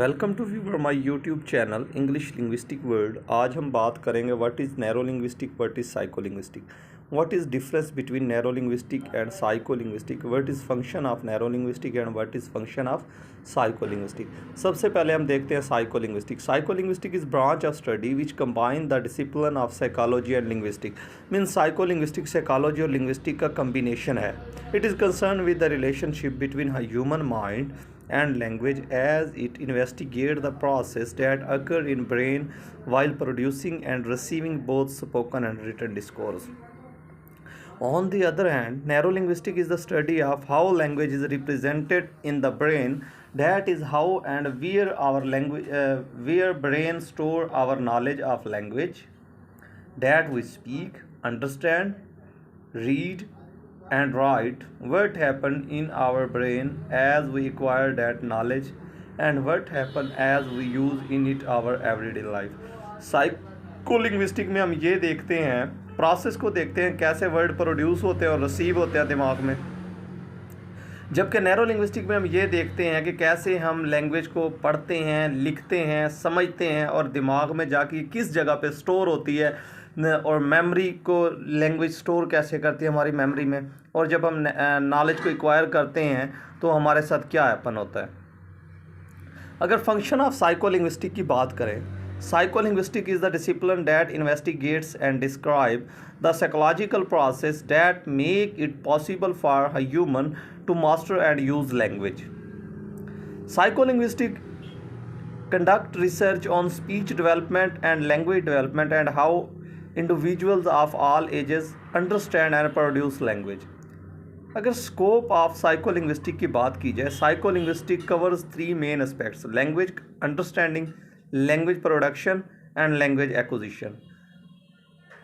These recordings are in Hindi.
Welcome to viewer my YouTube channel English linguistic world. आज हम बात करेंगे what is neuro linguistic, what is psycho linguistic, what is difference between neuro linguistic and psycho linguistic, what is function of neuro linguistic and what is function of psycho linguistic. सबसे पहले हम देखते हैं psycho linguistic. Psycho linguistic is branch of study which combine the discipline of psychology and linguistic. Means psycho linguistic psychology और लिंग्विस्टिक का कम्बिनेशन है। It is concern with the relationship between human mind and language as it investigates the process that occur in brain while producing and receiving both spoken and written discourse. On the other hand, neurolinguistic is the study of how language is represented in the brain. That is how and where our language, where brain store our knowledge of language that we speak, understand, read, and write, what happened in our brain as we acquire that knowledge and what happened as we use in it our everyday life. साइकोलिंग्विस्टिक में हम ये देखते हैं, प्रोसेस को देखते हैं कैसे वर्ड प्रोड्यूस होते हैं और रिसीव होते हैं दिमाग में, जबकि नैरो लिंग्विस्टिक में हम ये देखते हैं कि कैसे हम लैंग्वेज को पढ़ते हैं, लिखते हैं, समझते हैं और दिमाग में जाके किस जगह पे स्टोर होती है और मेमोरी को लैंग्वेज स्टोर कैसे करती है हमारी मेमोरी में, और जब हम नॉलेज को एक्वायर करते हैं तो हमारे साथ क्या हैपन होता है। अगर फंक्शन ऑफ साइकोलिंग्विस्टिक की बात करें, psycholinguistic is the discipline that investigates and describe the psychological process that make it possible for a human to master and use language. Psycholinguistic conduct research on speech development and language development and how individuals of all ages understand and produce language. अगर स्कोप ऑफ साइकोलिंग्विस्टिक की बात की जाए, psycholinguistic covers three main aspects: language understanding, language production and language acquisition.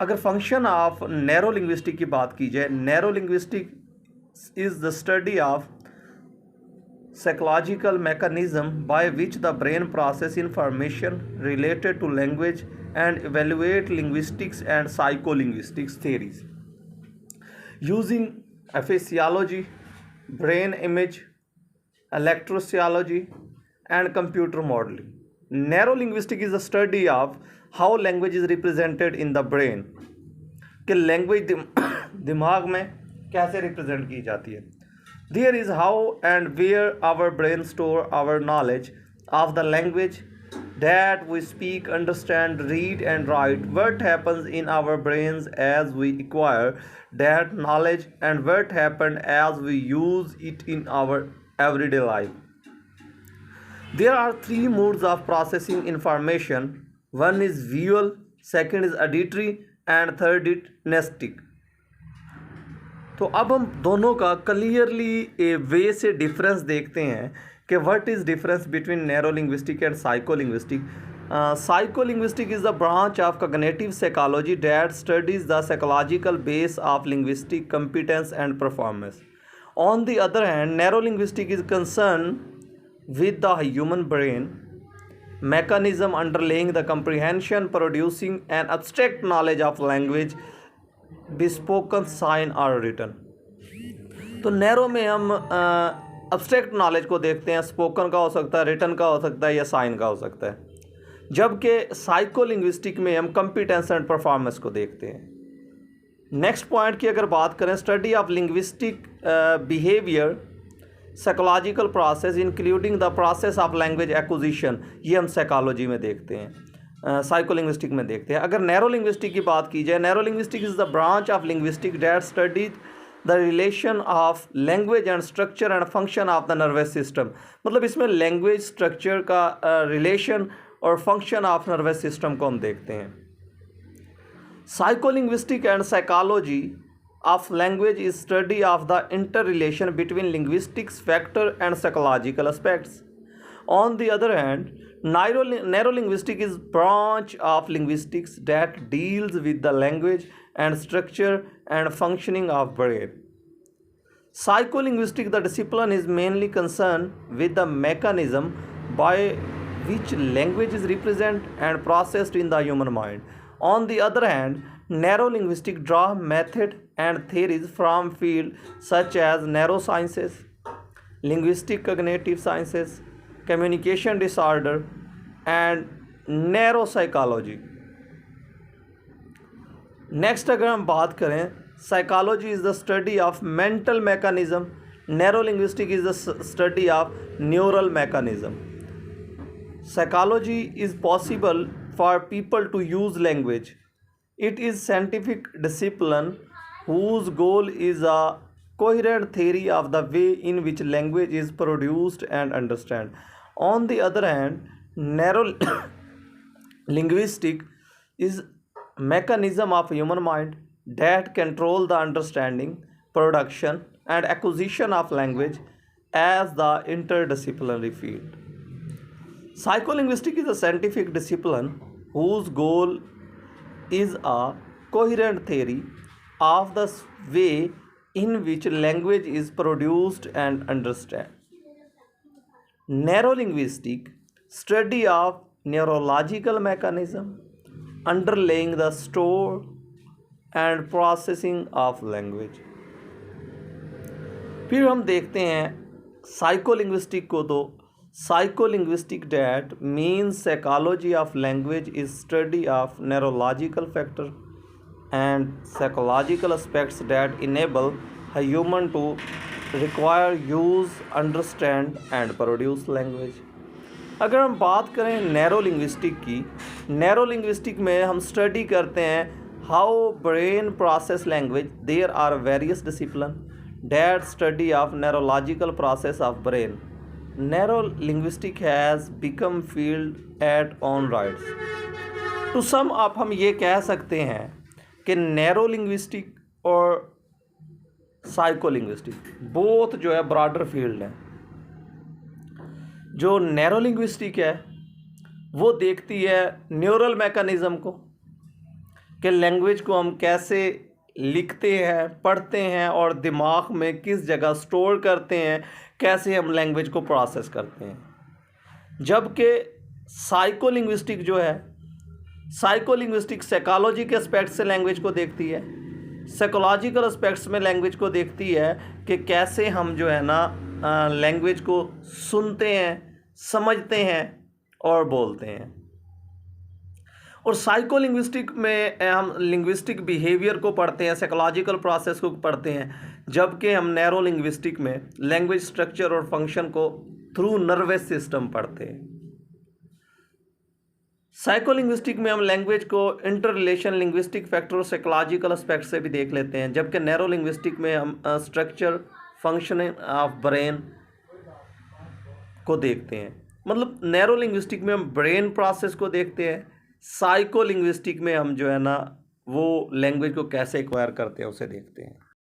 अगर फंक्शन ऑफ नैरो लिंग्विस्टिक की बात की जाए, neuro linguistic is the study of psychological mechanism by which the brain process information related to language and evaluate linguistics and psycholinguistics theories using physiology, brain image, electrophysiology and computer modeling. Neurolinguistic is the study of how language is represented in the brain, कि language दिमाग में कैसे represent की जाती है। There is how and where our brain store our knowledge of the language that we speak, understand, read and write, what happens in our brains as we acquire that knowledge and what happens as we use it in our everyday life. There are three modes of processing information. One is visual, second is auditory and third is kinesthetic. तो अब हम दोनों का क्लियरली ए वे से डिफरेंस देखते हैं कि what is difference between neuro linguistic and psycho linguistic. Psycho linguistic is the branch of cognitive psychology that studies the psychological base of linguistic competence and performance. On the other hand, narrow linguistic is concern with the human brain mechanism underlying the comprehension, producing an abstract knowledge of language, bespoken, sign और रिटन। तो नैरो में हम abstract नॉलेज को देखते हैं, स्पोकन का हो सकता है, रिटन का हो सकता है या साइन का हो सकता है, जबकि साइको लिंग्विस्टिक में हम कंपिटेंस एंड परफॉर्मेंस को देखते हैं। नेक्स्ट पॉइंट की अगर बात करें, study of linguistic behaviour, psychological process including the process of language acquisition, ये हम साइकोलॉजी में देखते हैं, साइकोलिंग्विस्टिक में देखते हैं। अगर नैरो लिंग्विस्टिक की बात की जाए, neuro linguistic is the branch of linguistic that studies the relation of language and structure and function of the nervous system. मतलब इसमें लैंग्वेज, स्ट्रक्चर का रिलेशन और फंक्शन ऑफ नर्वस सिस्टम को हम देखते हैं। Psycholinguistic and psychology of language is study of the interrelation between linguistics factor and psychological aspects. On the other hand, neurolinguistic is branch of linguistics that deals with the language and structure and functioning of brain. Psycholinguistic, the discipline, is mainly concerned with the mechanism by which language is represented and processed in the human mind. On the other hand, neurolinguistic draw method and theories from fields such as neurosciences, linguistic cognitive sciences, communication disorder, and neuropsychology. Next अगर हम बात करें, psychology is the study of mental mechanism, narrow linguistic is the study of neural mechanism. Psychology is possible for people to use language. It is scientific discipline whose goal is a coherent theory of the way in which language is produced and understood. On the other hand, narrow linguistic is mechanism of human mind that control the understanding, production, and acquisition of language as the interdisciplinary field. Psycholinguistics is a scientific discipline whose goal is a coherent theory of the way in which language is produced and understood. Neurolinguistic study of neurological mechanism underlying the store and processing of language. फिर हम देखते हैं साइकोलिंग्विस्टिक को. तो psycholinguistic that means psychology of language is study of neurological factor and psychological aspects that enable a human to require, use, understand and produce language. अगर हम बात करें नैरो लिंग्विस्टिक की, नैरो लिंग्विस्टिक में हम स्टडी करते हैं how brain process language. There are various discipline that study of neurological process of brain. Narrow linguistic has become field at own rights. To sum up हम ये कह सकते हैं कि नैरो लिंग्विस्टिक और साइको लिंग्विस्टिक बोथ जो है ब्रॉडर फील्ड हैं. जो नैरो लिंग्विस्टिक है वो देखती है न्यूरल मैकेनिज़्म को, कि लैंग्वेज को हम कैसे लिखते हैं, पढ़ते हैं और दिमाग में किस जगह स्टोर करते हैं, कैसे हम लैंग्वेज को प्रोसेस करते हैं. जबकि साइकोलिंग्विस्टिक जो है, साइकोलिंग्विस्टिक साइकोलॉजी के एस्पेक्ट से लैंग्वेज को देखती है, साइकोलॉजिकल एस्पेक्ट्स में लैंग्वेज को देखती है कि कैसे हम जो है ना लैंग्वेज को सुनते हैं, समझते हैं और बोलते हैं. और साइकोलिंग्विस्टिक में हम लिंग्विस्टिक बिहेवियर को पढ़ते हैं, साइकोलॉजिकल प्रोसेस को पढ़ते हैं, जबकि हम नैरो लिंग्विस्टिक में लैंग्वेज स्ट्रक्चर और फंक्शन को थ्रू नर्वस सिस्टम पढ़ते हैं. साइकोलिंग्विस्टिक में हम लैंग्वेज को इंटर रिलेशन, लिंग्विस्टिक फैक्टर और साइकोलॉजिकल एस्पेक्ट से भी देख लेते हैं, जबकि नैरो लिंग्विस्टिक में हम स्ट्रक्चर, फंक्शनिंग ऑफ ब्रेन को देखते हैं. मतलब नैरो लिंग्विस्टिक में हम ब्रेन प्रोसेस को देखते हैं, साइको लिंग्विस्टिक में हम जो है ना वो लैंग्वेज को कैसे एक्वायर करते हैं उसे देखते हैं.